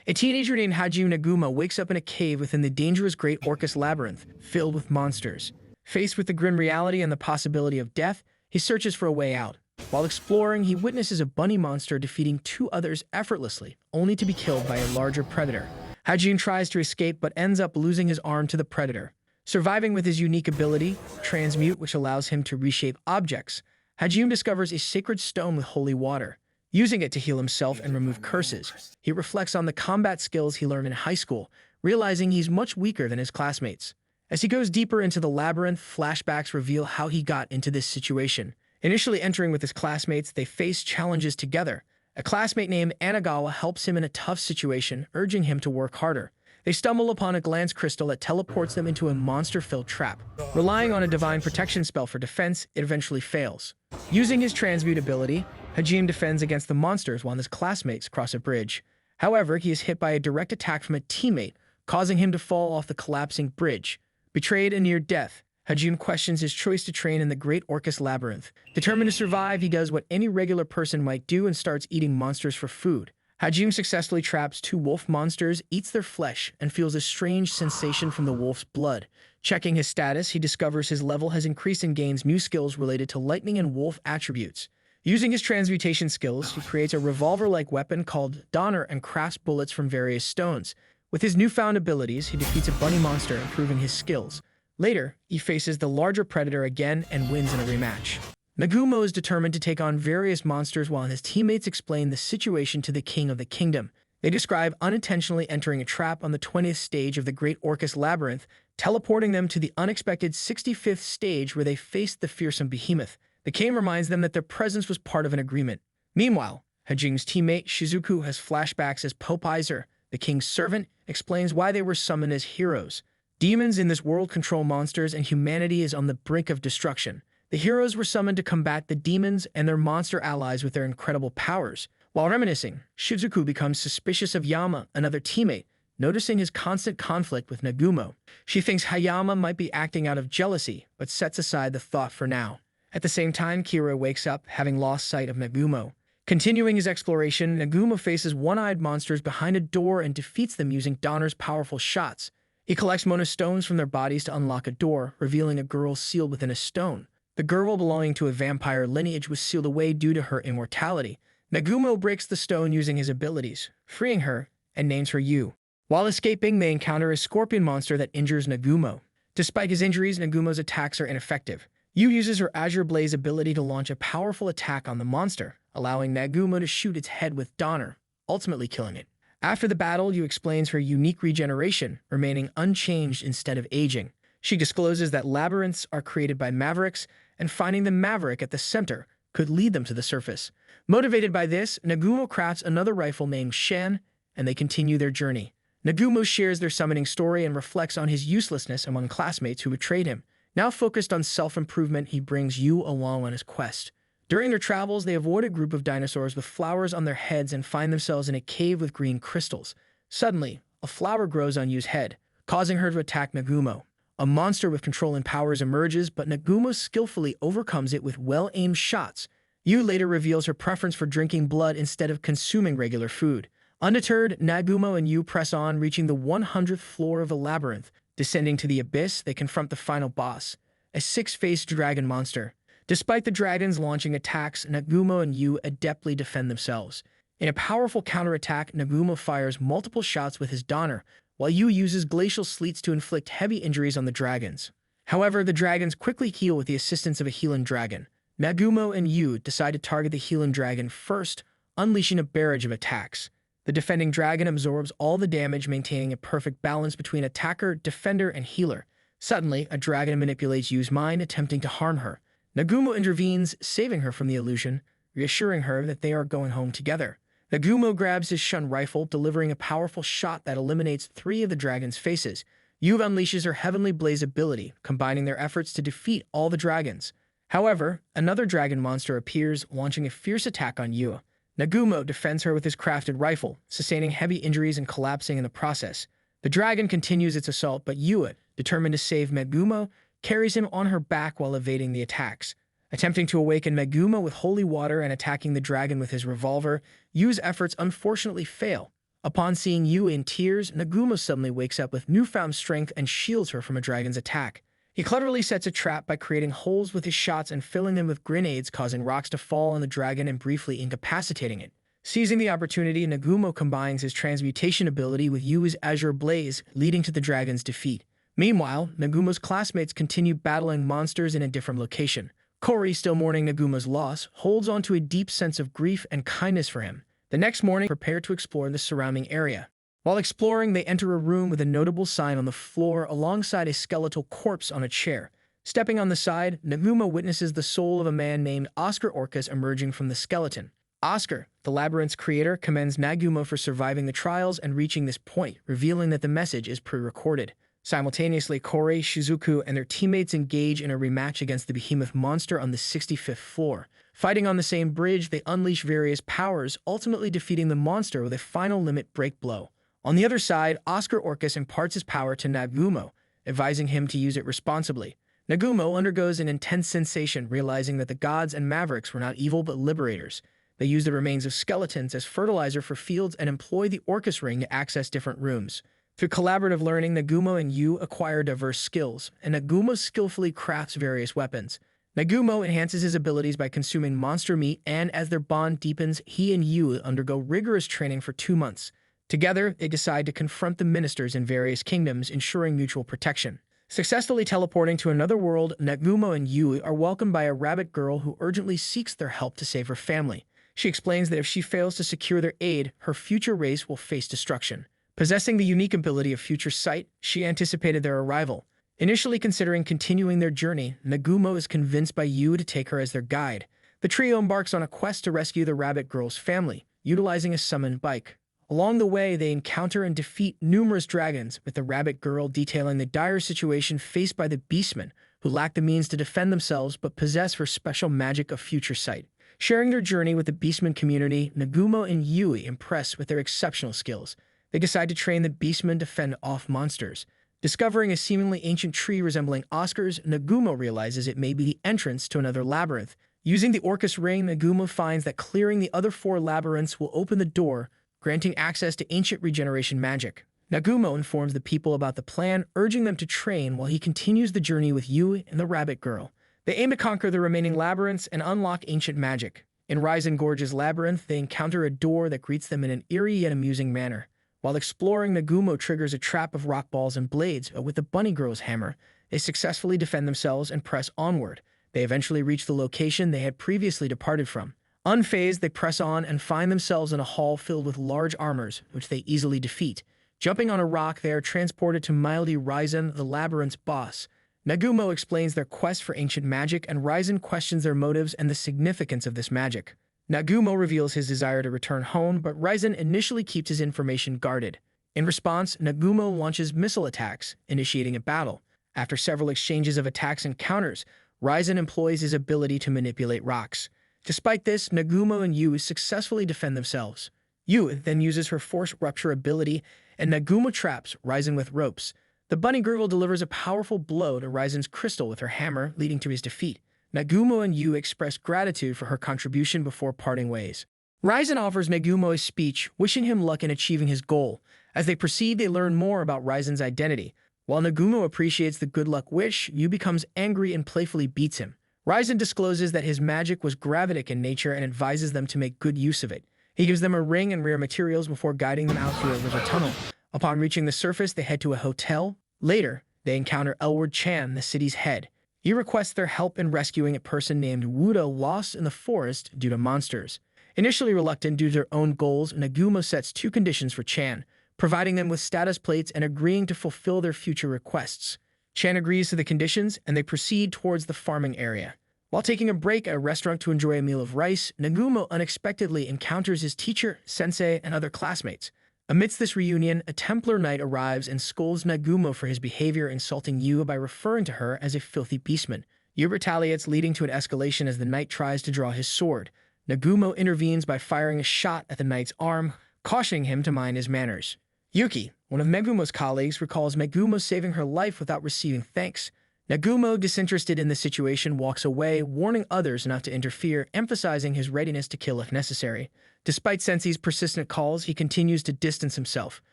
A teenager named Hajun Naguma wakes up in a cave within the dangerous Great Orcus Labyrinth, filled with monsters. Faced with the grim reality and the possibility of death, he searches for a way out. While exploring, he witnesses a bunny monster defeating two others effortlessly, only to be killed by a larger predator. Hajun tries to escape but ends up losing his arm to the predator. Surviving with his unique ability, Transmute, which allows him to reshape objects, Hajun discovers a sacred stone with holy water. Using it to heal himself and remove curses, he reflects on the combat skills he learned in high school, realizing he's much weaker than his classmates. As he goes deeper into the labyrinth, flashbacks reveal how he got into this situation. Initially entering with his classmates, they face challenges together. A classmate named Anagawa helps him in a tough situation, urging him to work harder. They stumble upon a glance crystal that teleports them into a monster-filled trap. Relying on a divine protection spell for defense, it eventually fails. Using his transmute ability, Hajime defends against the monsters while his classmates cross a bridge. However, he is hit by a direct attack from a teammate, causing him to fall off the collapsing bridge. Betrayed and near death, Hajime questions his choice to train in the Great Orcus Labyrinth. Determined to survive, he does what any regular person might do and starts eating monsters for food. Hajime successfully traps two wolf monsters, eats their flesh, and feels a strange sensation from the wolf's blood. Checking his status, he discovers his level has increased and gains new skills related to lightning and wolf attributes. Using his transmutation skills, he creates a revolver-like weapon called Donner and crafts bullets from various stones. With his newfound abilities, he defeats a bunny monster, improving his skills. Later, he faces the larger predator again and wins in a rematch. Nagumo is determined to take on various monsters while his teammates explain the situation to the king of the kingdom. They describe unintentionally entering a trap on the 20th stage of the Great Orcus Labyrinth, teleporting them to the unexpected 65th stage where they faced the fearsome behemoth. The king reminds them that their presence was part of an agreement. Meanwhile, Hajime's teammate Shizuku has flashbacks as Pope Iser, the king's servant, explains why they were summoned as heroes. Demons in this world control monsters and humanity is on the brink of destruction. The heroes were summoned to combat the demons and their monster allies with their incredible powers. While reminiscing, Shizuku becomes suspicious of Yama, another teammate, noticing his constant conflict with Nagumo. She thinks Hayama might be acting out of jealousy, but sets aside the thought for now. At the same time, Kira wakes up, having lost sight of Nagumo. Continuing his exploration, Nagumo faces one-eyed monsters behind a door and defeats them using Donner's powerful shots. He collects Mona stones from their bodies to unlock a door, revealing a girl sealed within a stone. The girl belonging to a vampire lineage was sealed away due to her immortality. Nagumo breaks the stone using his abilities, freeing her, and names her Yu. While escaping, they encounter a scorpion monster that injures Nagumo. Despite his injuries, Nagumo's attacks are ineffective. Yu uses her Azure Blaze ability to launch a powerful attack on the monster, allowing Nagumo to shoot its head with Donner, ultimately killing it. After the battle, Yu explains her unique regeneration, remaining unchanged instead of aging. She discloses that labyrinths are created by mavericks, and finding the maverick at the center could lead them to the surface. Motivated by this, Nagumo crafts another rifle named Shen, and they continue their journey. Nagumo shares their summoning story and reflects on his uselessness among classmates who betrayed him. Now focused on self-improvement, he brings Yu along on his quest. During their travels, they avoid a group of dinosaurs with flowers on their heads and find themselves in a cave with green crystals. Suddenly, a flower grows on Yu's head, causing her to attack Nagumo. A monster with controlling powers emerges, but Nagumo skillfully overcomes it with well-aimed shots. Yu later reveals her preference for drinking blood instead of consuming regular food. Undeterred, Nagumo and Yu press on, reaching the 100th floor of the labyrinth. Descending to the abyss, they confront the final boss, a six-faced dragon monster. Despite the dragons launching attacks, Nagumo and Yu adeptly defend themselves. In a powerful counterattack, Nagumo fires multiple shots with his Donner, while Yu uses glacial sleets to inflict heavy injuries on the dragons. However, the dragons quickly heal with the assistance of a healing dragon. Nagumo and Yu decide to target the healing dragon first, unleashing a barrage of attacks. The defending dragon absorbs all the damage, maintaining a perfect balance between attacker, defender, and healer. Suddenly, a dragon manipulates Yu's mind, attempting to harm her. Nagumo intervenes, saving her from the illusion, reassuring her that they are going home together. Nagumo grabs his Shun rifle, delivering a powerful shot that eliminates 3 of the dragon's faces. Yu unleashes her Heavenly Blaze ability, combining their efforts to defeat all the dragons. However, another dragon monster appears, launching a fierce attack on Yu. Nagumo defends her with his crafted rifle, sustaining heavy injuries and collapsing in the process. The dragon continues its assault, but Yu, determined to save Nagumo, carries him on her back while evading the attacks. Attempting to awaken Nagumo with holy water and attacking the dragon with his revolver, Yu's efforts unfortunately fail. Upon seeing Yu in tears, Nagumo suddenly wakes up with newfound strength and shields her from a dragon's attack. He cleverly sets a trap by creating holes with his shots and filling them with grenades, causing rocks to fall on the dragon and briefly incapacitating it. Seizing the opportunity, Nagumo combines his transmutation ability with Yu's azure blaze, leading to the dragon's defeat. Meanwhile, Nagumo's classmates continue battling monsters in a different location. Kori, still mourning Nagumo's loss, holds on to a deep sense of grief and kindness for him. The next morning, prepare to explore the surrounding area. While exploring, they enter a room with a notable sign on the floor alongside a skeletal corpse on a chair. Stepping on the side, Nagumo witnesses the soul of a man named Oscar Orcus emerging from the skeleton. Oscar, the Labyrinth's creator, commends Nagumo for surviving the trials and reaching this point, revealing that the message is pre-recorded. Simultaneously, Kore, Shizuku, and their teammates engage in a rematch against the behemoth monster on the 65th floor. Fighting on the same bridge, they unleash various powers, ultimately defeating the monster with a final limit break blow. On the other side, Oscar Orcus imparts his power to Nagumo, advising him to use it responsibly. Nagumo undergoes an intense sensation, realizing that the gods and mavericks were not evil but liberators. They use the remains of skeletons as fertilizer for fields and employ the Orcus ring to access different rooms. Through collaborative learning, Nagumo and Yu acquire diverse skills, and Nagumo skillfully crafts various weapons. Nagumo enhances his abilities by consuming monster meat, and as their bond deepens, he and Yu undergo rigorous training for 2 months. Together, they decide to confront the ministers in various kingdoms, ensuring mutual protection. Successfully teleporting to another world, Nagumo and Yu are welcomed by a rabbit girl who urgently seeks their help to save her family. She explains that if she fails to secure their aid, her future race will face destruction. Possessing the unique ability of future sight, she anticipated their arrival. Initially considering continuing their journey, Nagumo is convinced by Yu to take her as their guide. The trio embarks on a quest to rescue the rabbit girl's family, utilizing a summoned bike. Along the way, they encounter and defeat numerous dragons, with the rabbit girl detailing the dire situation faced by the beastmen, who lack the means to defend themselves but possess her special magic of future sight. Sharing their journey with the beastman community, Nagumo and Yui impress with their exceptional skills. They decide to train the beastmen to fend off monsters. Discovering a seemingly ancient tree resembling Oscar's, Nagumo realizes it may be the entrance to another labyrinth. Using the Orcus ring, Nagumo finds that clearing the other 4 labyrinths will open the door, granting access to ancient regeneration magic. Nagumo informs the people about the plan, urging them to train while he continues the journey with Yu and the rabbit girl. They aim to conquer the remaining labyrinths and unlock ancient magic. In Ryutn Gorge's labyrinth, they encounter a door that greets them in an eerie yet amusing manner. While exploring, Nagumo triggers a trap of rock balls and blades, but with the bunny girl's hammer, they successfully defend themselves and press onward. They eventually reach the location they had previously departed from. Unfazed, they press on and find themselves in a hall filled with large armors, which they easily defeat. Jumping on a rock, they are transported to Mildy Ryutn, the labyrinth's boss. Nagumo explains their quest for ancient magic, and Ryutn questions their motives and the significance of this magic. Nagumo reveals his desire to return home, but Ryutn initially keeps his information guarded. In response, Nagumo launches missile attacks, initiating a battle. After several exchanges of attacks and counters, Ryutn employs his ability to manipulate rocks. Despite this, Nagumo and Yu successfully defend themselves. Yu then uses her force rupture ability, and Nagumo traps Ryutn with ropes. The bunny girl delivers a powerful blow to Ryzen's crystal with her hammer, leading to his defeat. Nagumo and Yu express gratitude for her contribution before parting ways. Ryzen offers Nagumo a speech, wishing him luck in achieving his goal. As they proceed, they learn more about Ryzen's identity. While Nagumo appreciates the good luck wish, Yu becomes angry and playfully beats him. Ryzen discloses that his magic was gravitic in nature and advises them to make good use of it. He gives them a ring and rare materials before guiding them out through a river tunnel. Upon reaching the surface, they head to a hotel. Later, they encounter Elward Chan, the city's head. He requests their help in rescuing a person named Wuda lost in the forest due to monsters. Initially reluctant due to their own goals, Nagumo sets 2 conditions for Chan, providing them with status plates and agreeing to fulfill their future requests. Chan agrees to the conditions, and they proceed towards the farming area. While taking a break at a restaurant to enjoy a meal of rice, Nagumo unexpectedly encounters his teacher, sensei, and other classmates. Amidst this reunion, a Templar knight arrives and scolds Nagumo for his behavior, insulting Yu by referring to her as a filthy beastman. Yu retaliates, leading to an escalation as the knight tries to draw his sword. Nagumo intervenes by firing a shot at the knight's arm, cautioning him to mind his manners. Yuki, one of Megumo's colleagues, recalls Megumo saving her life without receiving thanks. Nagumo, disinterested in the situation, walks away, warning others not to interfere, emphasizing his readiness to kill if necessary. Despite Sensei's persistent calls, he continues to distance himself.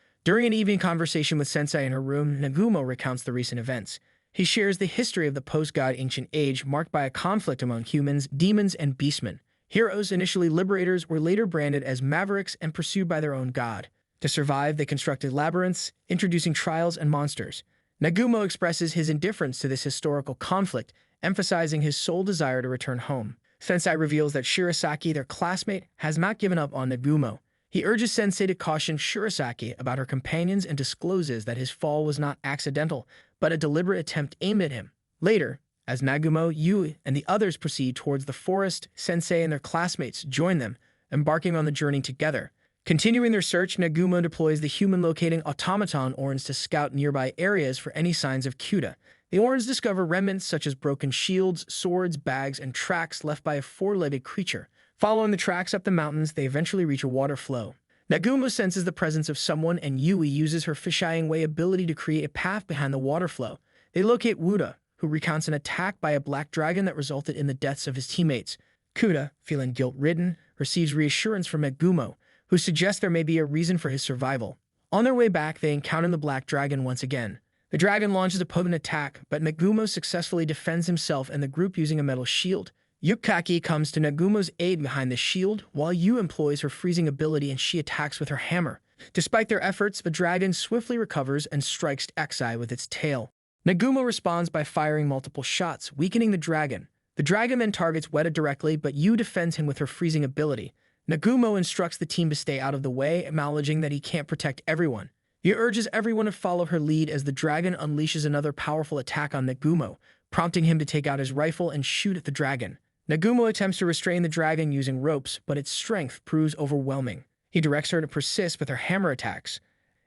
During an evening conversation with Sensei in her room, Nagumo recounts the recent events. He shares the history of the post-God ancient age, marked by a conflict among humans, demons, and beastmen. Heroes, initially liberators, were later branded as mavericks and pursued by their own god. To survive, they constructed labyrinths, introducing trials and monsters. Nagumo expresses his indifference to this historical conflict, emphasizing his sole desire to return home. Sensei reveals that Shirasaki, their classmate, has not given up on Nagumo. He urges Sensei to caution Shirasaki about her companions and discloses that his fall was not accidental, but a deliberate attempt aimed at him. Later, as Nagumo, Yui, and the others proceed towards the forest, Sensei and their classmates join them, embarking on the journey together. Continuing their search, Nagumo deploys the human-locating automaton Orns to scout nearby areas for any signs of Cuda. The Orns discover remnants such as broken shields, swords, bags, and tracks left by a four-legged creature. Following the tracks up the mountains, they eventually reach a water flow. Nagumo senses the presence of someone, and Yui uses her fisheye way ability to create a path behind the water flow. They locate Wuda, who recounts an attack by a black dragon that resulted in the deaths of his teammates. Kuda, feeling guilt-ridden, receives reassurance from Nagumo, who suggests there may be a reason for his survival. On their way back, they encounter the black dragon once again. The dragon launches a potent attack, but Nagumo successfully defends himself and the group using a metal shield. Yukaki comes to Nagumo's aid behind the shield, while Yu employs her freezing ability and she attacks with her hammer. Despite their efforts, the dragon swiftly recovers and strikes Exai with its tail. Nagumo responds by firing multiple shots, weakening the dragon. The dragon then targets Weta directly, but Yu defends him with her freezing ability. Nagumo instructs the team to stay out of the way, acknowledging that he can't protect everyone. He urges everyone to follow her lead as the dragon unleashes another powerful attack on Nagumo, prompting him to take out his rifle and shoot at the dragon. Nagumo attempts to restrain the dragon using ropes, but its strength proves overwhelming. He directs her to persist with her hammer attacks.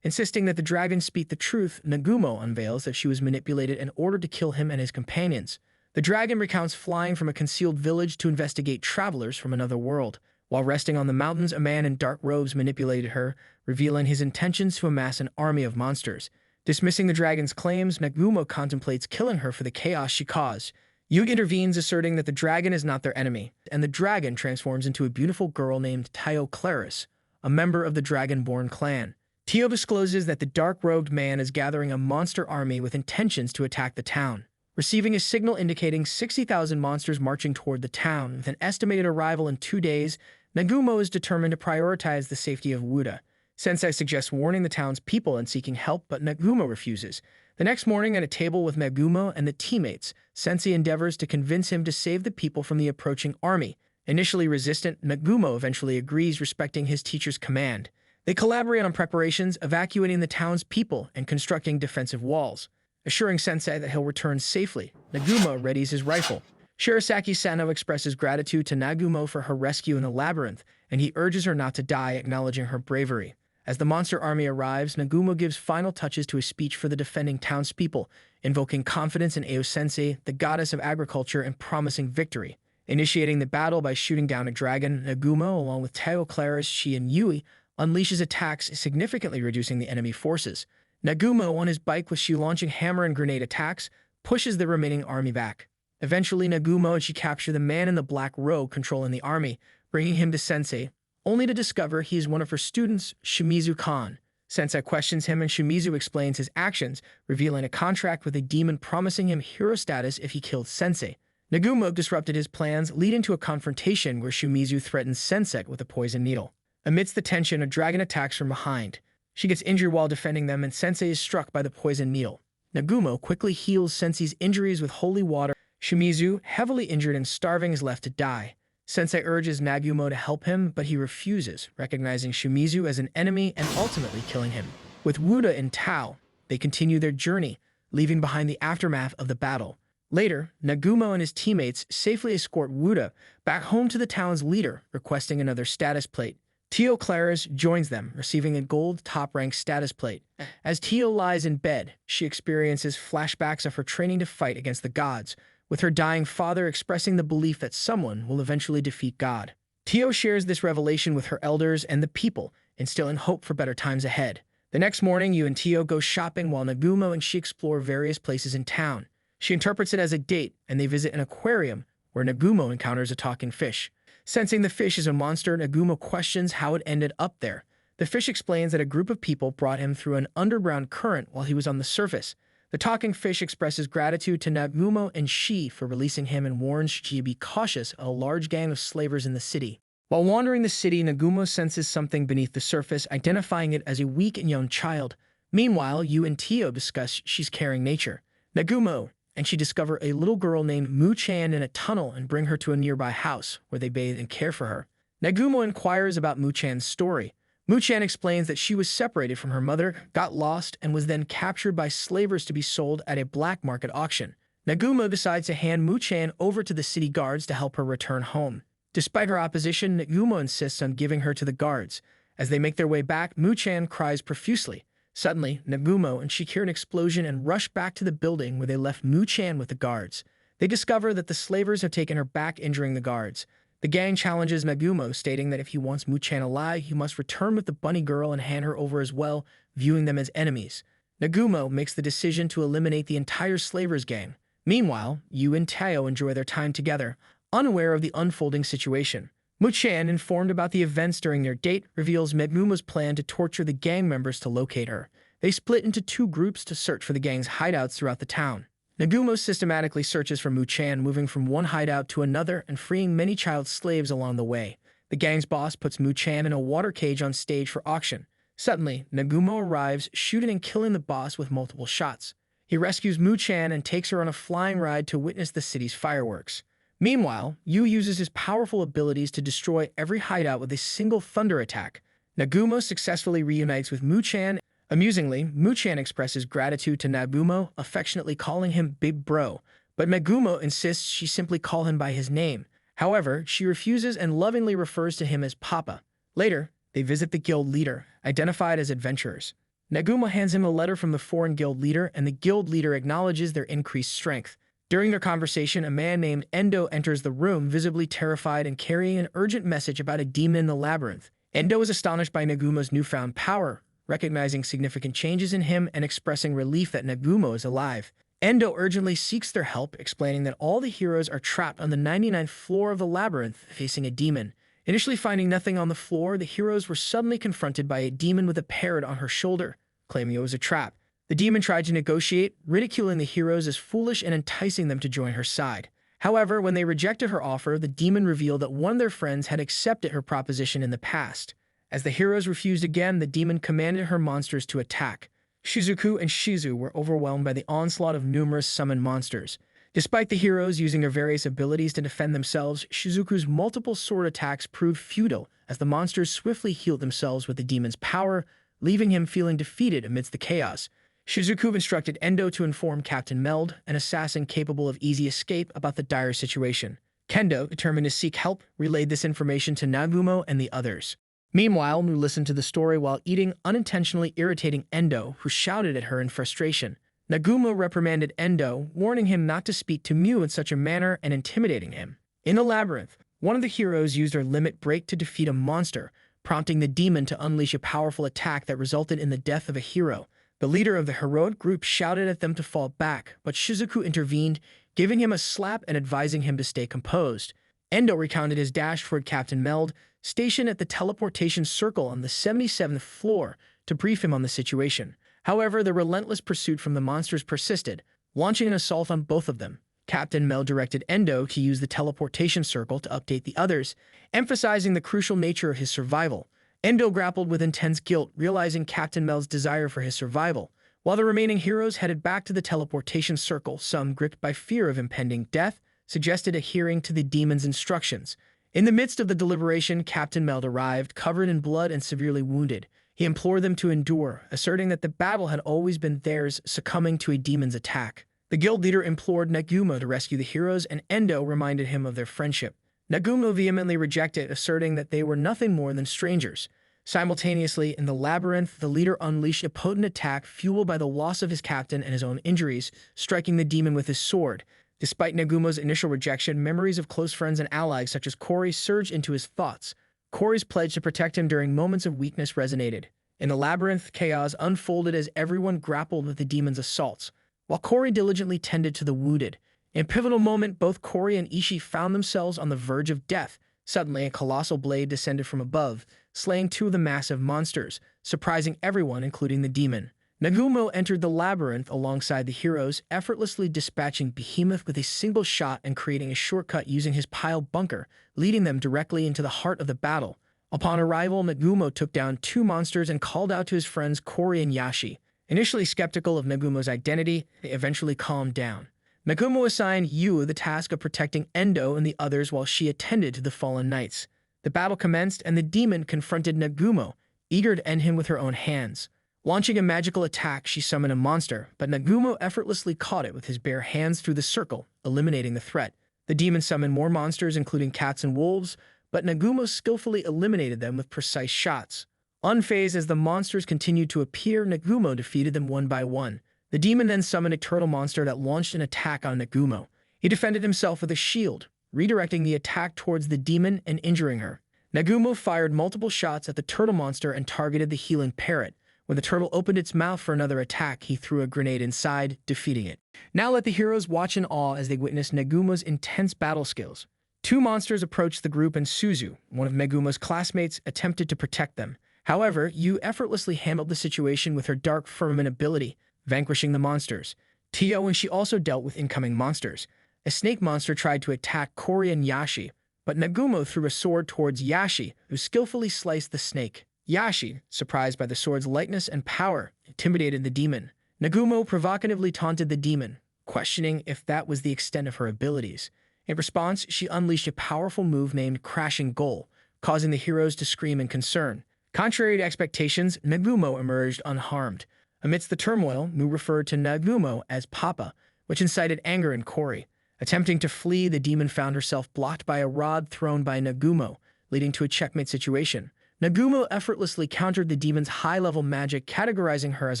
Insisting that the dragon speak the truth, Nagumo unveils that she was manipulated in order to kill him and his companions. The dragon recounts flying from a concealed village to investigate travelers from another world. While resting on the mountains, a man in dark robes manipulated her, revealing his intentions to amass an army of monsters. Dismissing the dragon's claims, Nagumo contemplates killing her for the chaos she caused. Yu intervenes, asserting that the dragon is not their enemy, and the dragon transforms into a beautiful girl named Tio Claris, a member of the Dragonborn clan. Tio discloses that the dark-robed man is gathering a monster army with intentions to attack the town. Receiving a signal indicating 60,000 monsters marching toward the town, with an estimated arrival in 2 days, Nagumo is determined to prioritize the safety of Wuda. Sensei suggests warning the town's people and seeking help, but Nagumo refuses. The next morning, at a table with Nagumo and the teammates, Sensei endeavors to convince him to save the people from the approaching army. Initially resistant, Nagumo eventually agrees, respecting his teacher's command. They collaborate on preparations, evacuating the town's people and constructing defensive walls. Assuring Sensei that he'll return safely, Nagumo readies his rifle. Shirasaki Sano expresses gratitude to Nagumo for her rescue in the labyrinth, and he urges her not to die, acknowledging her bravery. As the monster army arrives, Nagumo gives final touches to his speech for the defending townspeople, invoking confidence in Ao-sensei, the goddess of agriculture, and promising victory. Initiating the battle by shooting down a dragon, Nagumo, along with Teo, Claris, Shi, and Yui, unleashes attacks, significantly reducing the enemy forces. Nagumo, on his bike with Shi launching hammer and grenade attacks, pushes the remaining army back. Eventually, Nagumo and Shi capture the man in the black robe controlling the army, bringing him to Sensei, only to discover he is one of her students, Shimizu Khan. Sensei questions him and Shimizu explains his actions, revealing a contract with a demon promising him hero status if he killed Sensei. Nagumo disrupted his plans, leading to a confrontation where Shimizu threatens Sensei with a poison needle. Amidst the tension, a dragon attacks from behind. She gets injured while defending them, and Sensei is struck by the poison needle. Nagumo quickly heals Sensei's injuries with holy water. Shimizu, heavily injured and starving, is left to die. Sensei urges Nagumo to help him, but he refuses, recognizing Shimizu as an enemy and ultimately killing him. With Wuda and Tao, they continue their journey, leaving behind the aftermath of the battle. Later, Nagumo and his teammates safely escort Wuda back home to the town's leader, requesting another status plate. Tio Claris joins them, receiving a gold top-ranked status plate. As Tio lies in bed, she experiences flashbacks of her training to fight against the gods, with her dying father expressing the belief that someone will eventually defeat God. Tio shares this revelation with her elders and the people, instilling hope for better times ahead. The next morning, Yu and Tio go shopping while Nagumo and Shi explore various places in town. She interprets it as a date, and they visit an aquarium where Nagumo encounters a talking fish. Sensing the fish is a monster, Nagumo questions how it ended up there. The fish explains that a group of people brought him through an underground current while he was on the surface. The talking fish expresses gratitude to Nagumo and Shi for releasing him and warns Shi to be cautious of a large gang of slavers in the city. While wandering the city, Nagumo senses something beneath the surface, identifying it as a weak and young child. Meanwhile, Yu and Tio discuss Shi's caring nature. Nagumo and she discover a little girl named Mu-chan in a tunnel and bring her to a nearby house where they bathe and care for her. Nagumo inquires about Mu-chan's story. Mu-chan explains that she was separated from her mother, got lost, and was then captured by slavers to be sold at a black market auction. Nagumo decides to hand Mu-chan over to the city guards to help her return home. Despite her opposition, Nagumo insists on giving her to the guards. As they make their way back, Mu-chan cries profusely. Suddenly, Nagumo and she hear an explosion and rush back to the building where they left Mu-chan with the guards. They discover that the slavers have taken her back, injuring the guards. The gang challenges Nagumo, stating that if he wants Mu-chan alive, he must return with the bunny girl and hand her over as well, viewing them as enemies. Nagumo makes the decision to eliminate the entire slavers gang. Meanwhile, Yu and Tao enjoy their time together, unaware of the unfolding situation. Mu-chan, informed about the events during their date, reveals Nagumo's plan to torture the gang members to locate her. They split into two groups to search for the gang's hideouts throughout the town. Nagumo systematically searches for Mu-chan, moving from one hideout to another and freeing many child slaves along the way. The gang's boss puts Mu-chan in a water cage on stage for auction. Suddenly, Nagumo arrives, shooting and killing the boss with multiple shots. He rescues Mu-chan and takes her on a flying ride to witness the city's fireworks. Meanwhile, Yu uses his powerful abilities to destroy every hideout with a single thunder attack. Nagumo successfully reunites with Mu-chan. Amusingly, Mu-chan expresses gratitude to Nagumo, affectionately calling him Big Bro, but Nagumo insists she simply call him by his name. However, she refuses and lovingly refers to him as Papa. Later, they visit the guild leader, identified as adventurers. Nagumo hands him a letter from the foreign guild leader, and the guild leader acknowledges their increased strength. During their conversation, a man named Endo enters the room, visibly terrified and carrying an urgent message about a demon in the labyrinth. Endo is astonished by Nagumo's newfound power, recognizing significant changes in him and expressing relief that Nagumo is alive. Endo urgently seeks their help, explaining that all the heroes are trapped on the 99th floor of the labyrinth, facing a demon. Initially finding nothing on the floor, the heroes were suddenly confronted by a demon with a parrot on her shoulder, claiming it was a trap. The demon tried to negotiate, ridiculing the heroes as foolish and enticing them to join her side. However, when they rejected her offer, the demon revealed that one of their friends had accepted her proposition in the past. As the heroes refused again, the demon commanded her monsters to attack. Shizuku and Shizu were overwhelmed by the onslaught of numerous summoned monsters. Despite the heroes using their various abilities to defend themselves, Shizuku's multiple sword attacks proved futile as the monsters swiftly healed themselves with the demon's power, leaving him feeling defeated amidst the chaos. Shizuku instructed Endo to inform Captain Meld, an assassin capable of easy escape, about the dire situation. Kendo, determined to seek help, relayed this information to Nagumo and the others. Meanwhile, Mu listened to the story while eating, unintentionally irritating Endo, who shouted at her in frustration. Nagumo reprimanded Endo, warning him not to speak to Mu in such a manner and intimidating him. In the labyrinth, one of the heroes used her limit break to defeat a monster, prompting the demon to unleash a powerful attack that resulted in the death of a hero. The leader of the heroic group shouted at them to fall back, but Shizuku intervened, giving him a slap and advising him to stay composed. Endo recounted his dash toward Captain Meld, stationed at the teleportation circle on the 77th floor, to brief him on the situation. However, the relentless pursuit from the monsters persisted, launching an assault on both of them. Captain Meld directed Endo to use the teleportation circle to update the others, emphasizing the crucial nature of his survival. Endo grappled with intense guilt, realizing Captain Meld's desire for his survival. While the remaining heroes headed back to the teleportation circle, some, gripped by fear of impending death, suggested adhering to the demon's instructions. In the midst of the deliberation, Captain Meld arrived, covered in blood and severely wounded. He implored them to endure, asserting that the battle had always been theirs, succumbing to a demon's attack. The guild leader implored Nagumo to rescue the heroes, and Endo reminded him of their friendship. Nagumo vehemently rejected, asserting that they were nothing more than strangers. Simultaneously, in the labyrinth, the leader unleashed a potent attack fueled by the loss of his captain and his own injuries, striking the demon with his sword. Despite Nagumo's initial rejection, memories of close friends and allies such as Kori surged into his thoughts. Kori's pledge to protect him during moments of weakness resonated. In the labyrinth, chaos unfolded as everyone grappled with the demon's assaults. while Kori diligently tended to the wounded. In a pivotal moment, both Kori and Ishii found themselves on the verge of death. Suddenly, a colossal blade descended from above, slaying two of the massive monsters, surprising everyone, including the demon. Nagumo entered the labyrinth alongside the heroes, effortlessly dispatching Behemoth with a single shot and creating a shortcut using his pile bunker, leading them directly into the heart of the battle. Upon arrival, Nagumo took down two monsters and called out to his friends Kori and Yashi. Initially skeptical of Nagumo's identity, they eventually calmed down. Nagumo assigned Yu the task of protecting Endo and the others while she attended to the fallen knights. The battle commenced and the demon confronted Nagumo, eager to end him with her own hands. Launching a magical attack, she summoned a monster, but Nagumo effortlessly caught it with his bare hands through the circle, eliminating the threat. The demon summoned more monsters, including cats and wolves, but Nagumo skillfully eliminated them with precise shots. Unfazed as the monsters continued to appear, Nagumo defeated them one by one. The demon then summoned a turtle monster that launched an attack on Nagumo. He defended himself with a shield, redirecting the attack towards the demon and injuring her. Nagumo fired multiple shots at the turtle monster and targeted the healing parrot. When the turtle opened its mouth for another attack, he threw a grenade inside, defeating it. Now let the heroes watch in awe as they witness Nagumo's intense battle skills. Two monsters approached the group and Suzu, one of Nagumo's classmates, attempted to protect them. However, Yu effortlessly handled the situation with her dark firmament ability, vanquishing the monsters. Tio and she also dealt with incoming monsters. A snake monster tried to attack Kori and Yashi, but Nagumo threw a sword towards Yashi, who skillfully sliced the snake. Yashi, surprised by the sword's lightness and power, intimidated the demon. Nagumo provocatively taunted the demon, questioning if that was the extent of her abilities. In response, she unleashed a powerful move named Crashing Goal, causing the heroes to scream in concern. Contrary to expectations, Nagumo emerged unharmed. Amidst the turmoil, Mu referred to Nagumo as Papa, which incited anger in Kori. Attempting to flee, the demon found herself blocked by a rod thrown by Nagumo, leading to a checkmate situation. Nagumo effortlessly countered the demon's high-level magic, categorizing her as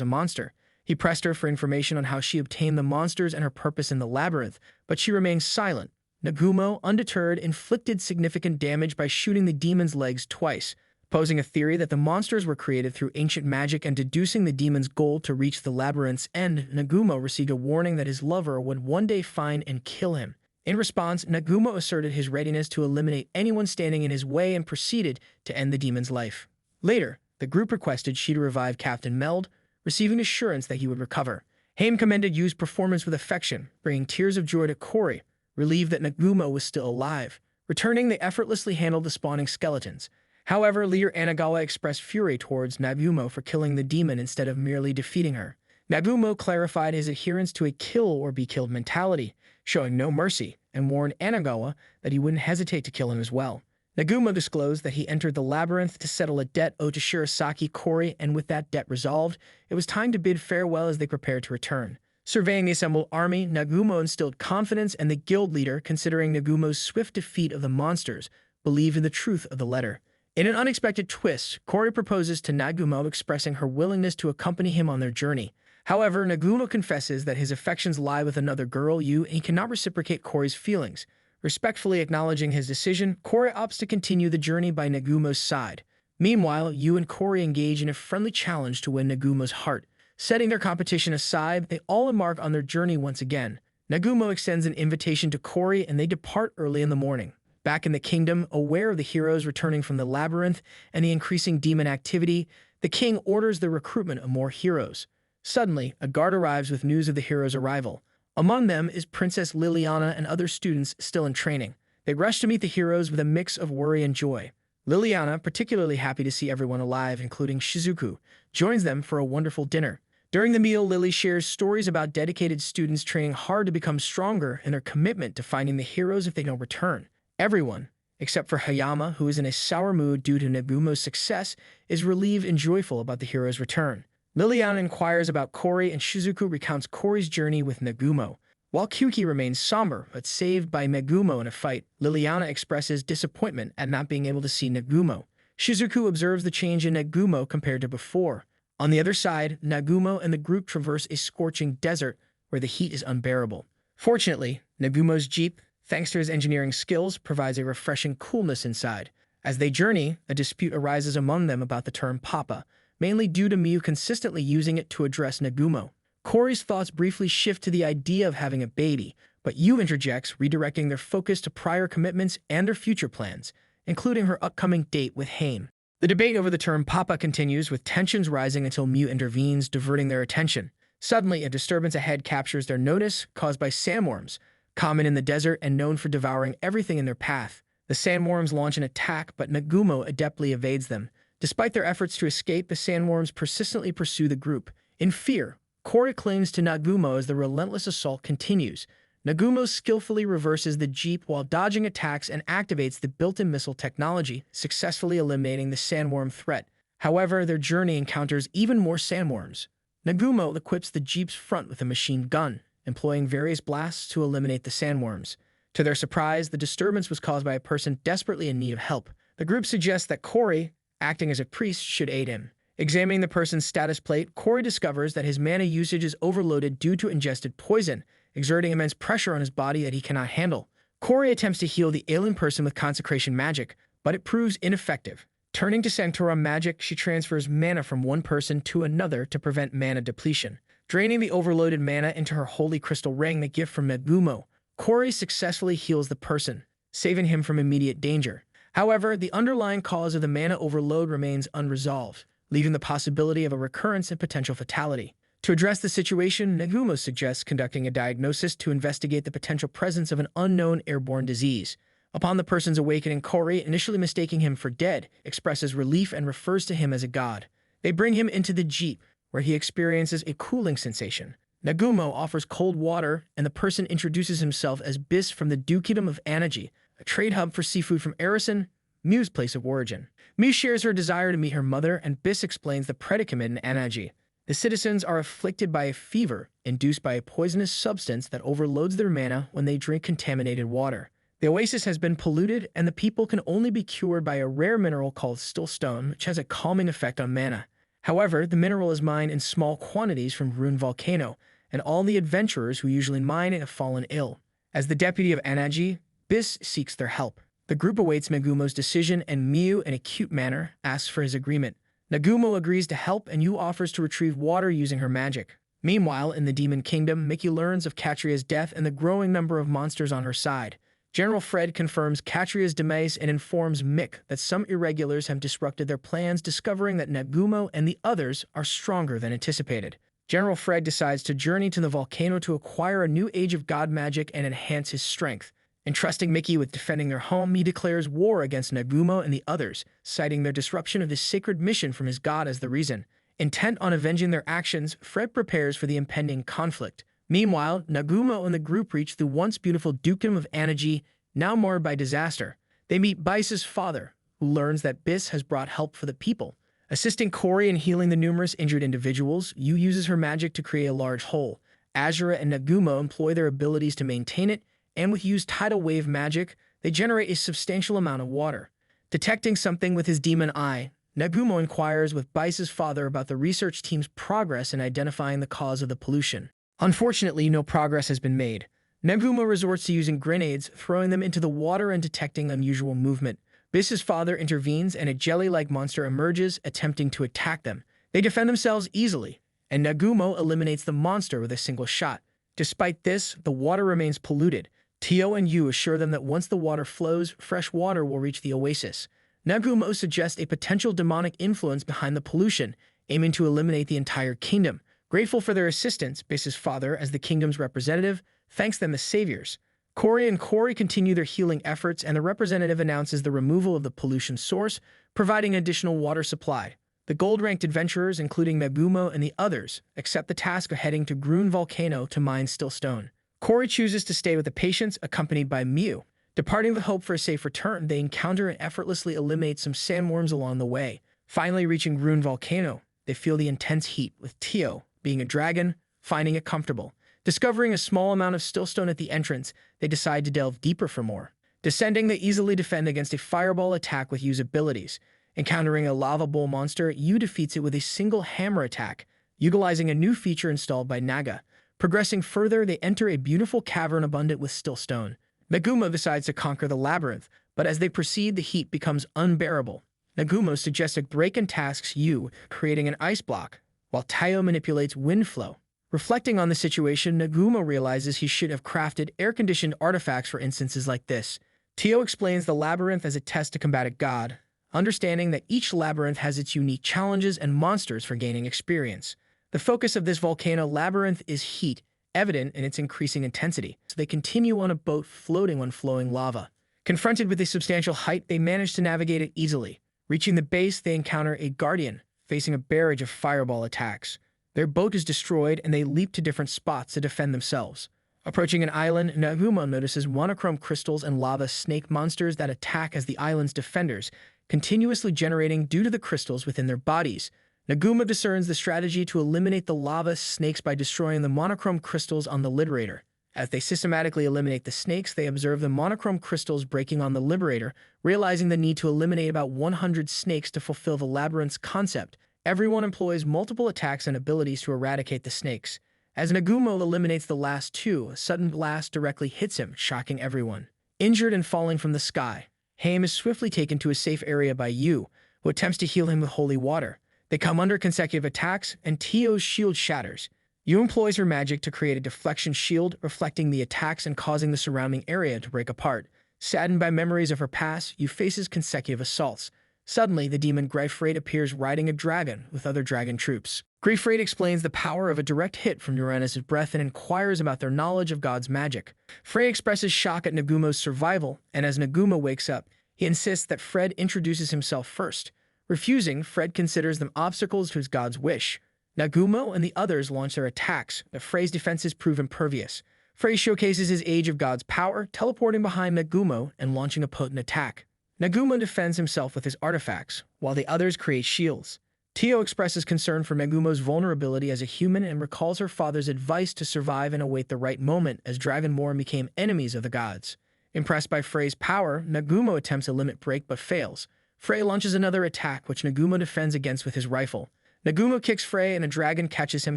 a monster. He pressed her for information on how she obtained the monsters and her purpose in the labyrinth, but she remained silent. Nagumo, undeterred, inflicted significant damage by shooting the demon's legs twice, posing a theory that the monsters were created through ancient magic and deducing the demon's goal to reach the labyrinth's end. Nagumo received a warning that his lover would one day find and kill him. In response, Nagumo asserted his readiness to eliminate anyone standing in his way and proceeded to end the demon's life. Later, the group requested she to revive Captain Meld, receiving assurance that he would recover. Haim commended Yu's performance with affection, bringing tears of joy to Kori, relieved that Nagumo was still alive. Returning, they effortlessly handled the spawning skeletons. However, leader Anagawa expressed fury towards Nagumo for killing the demon instead of merely defeating her. Nagumo clarified his adherence to a kill or be killed mentality, showing no mercy, and warned Anagawa that he wouldn't hesitate to kill him as well. Nagumo disclosed that he entered the labyrinth to settle a debt owed to Shirasaki Kori, and with that debt resolved, it was time to bid farewell as they prepared to return. Surveying the assembled army, Nagumo instilled confidence, and the guild leader, considering Nagumo's swift defeat of the monsters, believed in the truth of the letter. In an unexpected twist, Kori proposes to Nagumo, expressing her willingness to accompany him on their journey. However, Nagumo confesses that his affections lie with another girl, Yu, and he cannot reciprocate Kori's feelings. Respectfully acknowledging his decision, Kori opts to continue the journey by Nagumo's side. Meanwhile, Yu and Kori engage in a friendly challenge to win Nagumo's heart. Setting their competition aside, they all embark on their journey once again. Nagumo extends an invitation to Kori, and they depart early in the morning. Back in the kingdom, aware of the heroes returning from the labyrinth and the increasing demon activity, the king orders the recruitment of more heroes. Suddenly, a guard arrives with news of the heroes' arrival. Among them is Princess Liliana and other students still in training. They rush to meet the heroes with a mix of worry and joy. Liliana, particularly happy to see everyone alive, including Shizuku, joins them for a wonderful dinner. During the meal, Lily shares stories about dedicated students training hard to become stronger and their commitment to finding the heroes if they don't return. Everyone, except for Hayama, who is in a sour mood due to Nagumo's success, is relieved and joyful about the hero's return. Liliana inquires about Kori, and Shizuku recounts Kori's journey with Nagumo. While Kyuki remains somber but saved by Nagumo in a fight, Liliana expresses disappointment at not being able to see Nagumo. Shizuku observes the change in Nagumo compared to before. On the other side, Nagumo and the group traverse a scorching desert where the heat is unbearable. Fortunately, Nagumo's jeep, thanks to his engineering skills, provides a refreshing coolness inside. As they journey, a dispute arises among them about the term Papa, mainly due to Miyu consistently using it to address Nagumo. Corey's thoughts briefly shift to the idea of having a baby, but Yu interjects, redirecting their focus to prior commitments and their future plans, including her upcoming date with Haim. The debate over the term papa continues, with tensions rising until Mew intervenes, diverting their attention. Suddenly, a disturbance ahead captures their notice, caused by sandworms, common in the desert and known for devouring everything in their path. The sandworms launch an attack, but Nagumo adeptly evades them. Despite their efforts to escape, the sandworms persistently pursue the group. In fear, Corey clings to Nagumo as the relentless assault continues. Nagumo skillfully reverses the jeep while dodging attacks and activates the built-in missile technology, successfully eliminating the sandworm threat. However, their journey encounters even more sandworms. Nagumo equips the jeep's front with a machine gun, employing various blasts to eliminate the sandworms. To their surprise, the disturbance was caused by a person desperately in need of help. The group suggests that Corey, acting as a priest, should aid him. Examining the person's status plate, Corey discovers that his mana usage is overloaded due to ingested poison, exerting immense pressure on his body that he cannot handle. Corey attempts to heal the ailing person with consecration magic, but it proves ineffective. Turning to Sanctorum magic, she transfers mana from one person to another to prevent mana depletion. Draining the overloaded mana into her holy crystal ring, the gift from Nagumo, Corey successfully heals the person, saving him from immediate danger. However, the underlying cause of the mana overload remains unresolved, leaving the possibility of a recurrence and potential fatality. To address the situation, Nagumo suggests conducting a diagnosis to investigate the potential presence of an unknown airborne disease. Upon the person's awakening, Corey, initially mistaking him for dead, expresses relief and refers to him as a god. They bring him into the jeep, where he experiences a cooling sensation. Nagumo offers cold water, and the person introduces himself as Bis from the Dukedom of Anaji, a trade hub for seafood from Arisen, Mew's place of origin. Mew shares her desire to meet her mother, and Bis explains the predicament in Anaji. The citizens are afflicted by a fever induced by a poisonous substance that overloads their mana when they drink contaminated water. The oasis has been polluted, and the people can only be cured by a rare mineral called stillstone, which has a calming effect on mana. However, the mineral is mined in small quantities from ruined Volcano, and all the adventurers who usually mine it have fallen ill. As the deputy of Anaji, Bis seeks their help. The group awaits Nagumo's decision, and Mew, in a cute manner, asks for his agreement. Nagumo agrees to help, and Yu offers to retrieve water using her magic. Meanwhile, in the Demon Kingdom, Mickey learns of Katria's death and the growing number of monsters on her side. General Fred confirms Katria's demise and informs Mick that some irregulars have disrupted their plans, discovering that Nagumo and the others are stronger than anticipated. General Fred decides to journey to the Volcano to acquire a new Age of God magic and enhance his strength. Entrusting Mickey with defending their home, he declares war against Nagumo and the others, citing their disruption of his sacred mission from his god as the reason. Intent on avenging their actions, Fred prepares for the impending conflict. Meanwhile, Nagumo and the group reach the once beautiful Dukedom of Anaji, now marred by disaster. They meet Bice's father, who learns that Bis has brought help for the people. Assisting Corey in healing the numerous injured individuals, Yu uses her magic to create a large hole. Azura and Nagumo employ their abilities to maintain it, and with Yu's tidal wave magic, they generate a substantial amount of water. Detecting something with his demon eye, Nagumo inquires with Bice's father about the research team's progress in identifying the cause of the pollution. Unfortunately, no progress has been made. Nagumo resorts to using grenades, throwing them into the water and detecting unusual movement. Bice's father intervenes, and a jelly-like monster emerges, attempting to attack them. They defend themselves easily, and Nagumo eliminates the monster with a single shot. Despite this, the water remains polluted. Tio and Yu assure them that once the water flows, fresh water will reach the oasis. Nagumo suggests a potential demonic influence behind the pollution, aiming to eliminate the entire kingdom. Grateful for their assistance, Bice's father, as the kingdom's representative, thanks them as saviors. Corey and Corey continue their healing efforts, and the representative announces the removal of the pollution source, providing additional water supply. The gold-ranked adventurers, including Nagumo and the others, accept the task of heading to Grun Volcano to mine Stillstone. Corey chooses to stay with the patients, accompanied by Mew. Departing with hope for a safe return, they encounter and effortlessly eliminate some sandworms along the way. Finally reaching Grun Volcano, they feel the intense heat, with Tio, being a dragon, finding it comfortable. Discovering a small amount of stillstone at the entrance, they decide to delve deeper for more. Descending, they easily defend against a fireball attack with Yu's abilities. Encountering a lava bowl monster, Yu defeats it with a single hammer attack, utilizing a new feature installed by Naga. Progressing further, they enter a beautiful cavern abundant with stillstone. Nagumo decides to conquer the Labyrinth, but as they proceed, the heat becomes unbearable. Nagumo suggests a break and tasks Yu, creating an ice block, while Taio manipulates wind flow. Reflecting on the situation, Nagumo realizes he should have crafted air-conditioned artifacts for instances like this. Tio explains the labyrinth as a test to combat a god, understanding that each labyrinth has its unique challenges and monsters for gaining experience. The focus of this volcano labyrinth is heat, evident in its increasing intensity, so they continue on a boat floating on flowing lava. Confronted with a substantial height, they manage to navigate it easily. Reaching the base, they encounter a guardian, facing a barrage of fireball attacks. Their boat is destroyed, and they leap to different spots to defend themselves. Approaching an island, Nagumo notices monochrome crystals and lava snake monsters that attack as the island's defenders, continuously generating due to the crystals within their bodies. Nagumo discerns the strategy to eliminate the lava snakes by destroying the monochrome crystals on the Liberator. As they systematically eliminate the snakes, they observe the monochrome crystals breaking on the Liberator, realizing the need to eliminate about 100 snakes to fulfill the labyrinth's concept. Everyone employs multiple attacks and abilities to eradicate the snakes. As Nagumo eliminates the last two, a sudden blast directly hits him, shocking everyone. Injured and falling from the sky, Haim is swiftly taken to a safe area by Yu, who attempts to heal him with holy water. They come under consecutive attacks, and Tio's shield shatters. Yu employs her magic to create a deflection shield, reflecting the attacks and causing the surrounding area to break apart. Saddened by memories of her past, Yu faces consecutive assaults. Suddenly, the demon Gryphraid appears riding a dragon with other dragon troops. Gryphraid explains the power of a direct hit from Uranus' breath and inquires about their knowledge of God's magic. Frey expresses shock at Nagumo's survival, and as Nagumo wakes up, he insists that Fred introduces himself first. Refusing, Fred considers them obstacles to his god's wish. Nagumo and the others launch their attacks, but Frey's defenses prove impervious. Frey showcases his Age of God's power, teleporting behind Nagumo and launching a potent attack. Nagumo defends himself with his artifacts, while the others create shields. Tio expresses concern for Nagumo's vulnerability as a human and recalls her father's advice to survive and await the right moment as Dragonborn became enemies of the gods. Impressed by Frey's power, Nagumo attempts a limit break but fails. Frey launches another attack, which Nagumo defends against with his rifle. Nagumo kicks Frey and a dragon catches him,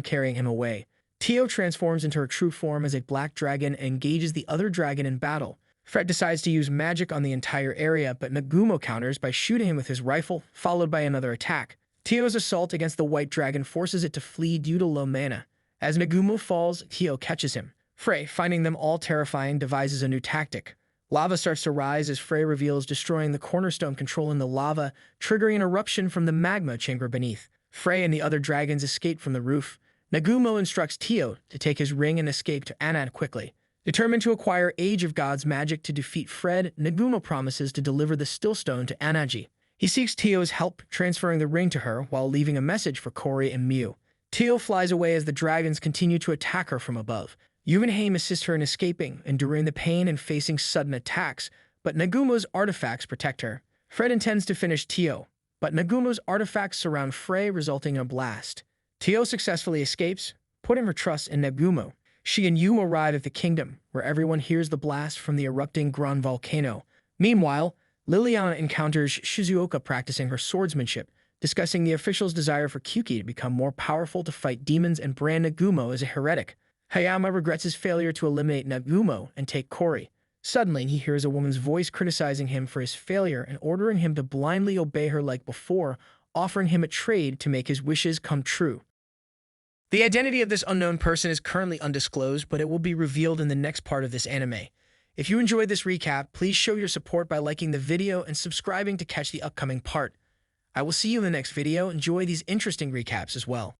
carrying him away. Tio transforms into her true form as a black dragon and engages the other dragon in battle. Fred decides to use magic on the entire area, but Nagumo counters by shooting him with his rifle, followed by another attack. Tio's assault against the white dragon forces it to flee due to low mana. As Nagumo falls, Tio catches him. Frey, finding them all terrifying, devises a new tactic. Lava starts to rise as Frey reveals destroying the cornerstone controlling the lava, triggering an eruption from the magma chamber beneath. Frey and the other dragons escape from the roof. Nagumo instructs Tio to take his ring and escape to Anand quickly. Determined to acquire Age of God's magic to defeat Fred, Nagumo promises to deliver the Stillstone to Anaji. He seeks Tio's help, transferring the ring to her while leaving a message for Corey and Mew. Tio flies away as the dragons continue to attack her from above. Yu and Haim assist her in escaping, enduring the pain and facing sudden attacks, but Nagumo's artifacts protect her. Fred intends to finish Tio, but Nagumo's artifacts surround Frey, resulting in a blast. Tio successfully escapes, putting her trust in Nagumo. She and Yu arrive at the kingdom, where everyone hears the blast from the erupting Grand Volcano. Meanwhile, Liliana encounters Shizuoka practicing her swordsmanship, discussing the official's desire for Kyuki to become more powerful to fight demons and brand Nagumo as a heretic. Hayama regrets his failure to eliminate Nagumo and take Corey. Suddenly, he hears a woman's voice criticizing him for his failure and ordering him to blindly obey her like before, offering him a trade to make his wishes come true. The identity of this unknown person is currently undisclosed, but it will be revealed in the next part of this anime. If you enjoyed this recap, please show your support by liking the video and subscribing to catch the upcoming part. I will see you in the next video. Enjoy these interesting recaps as well.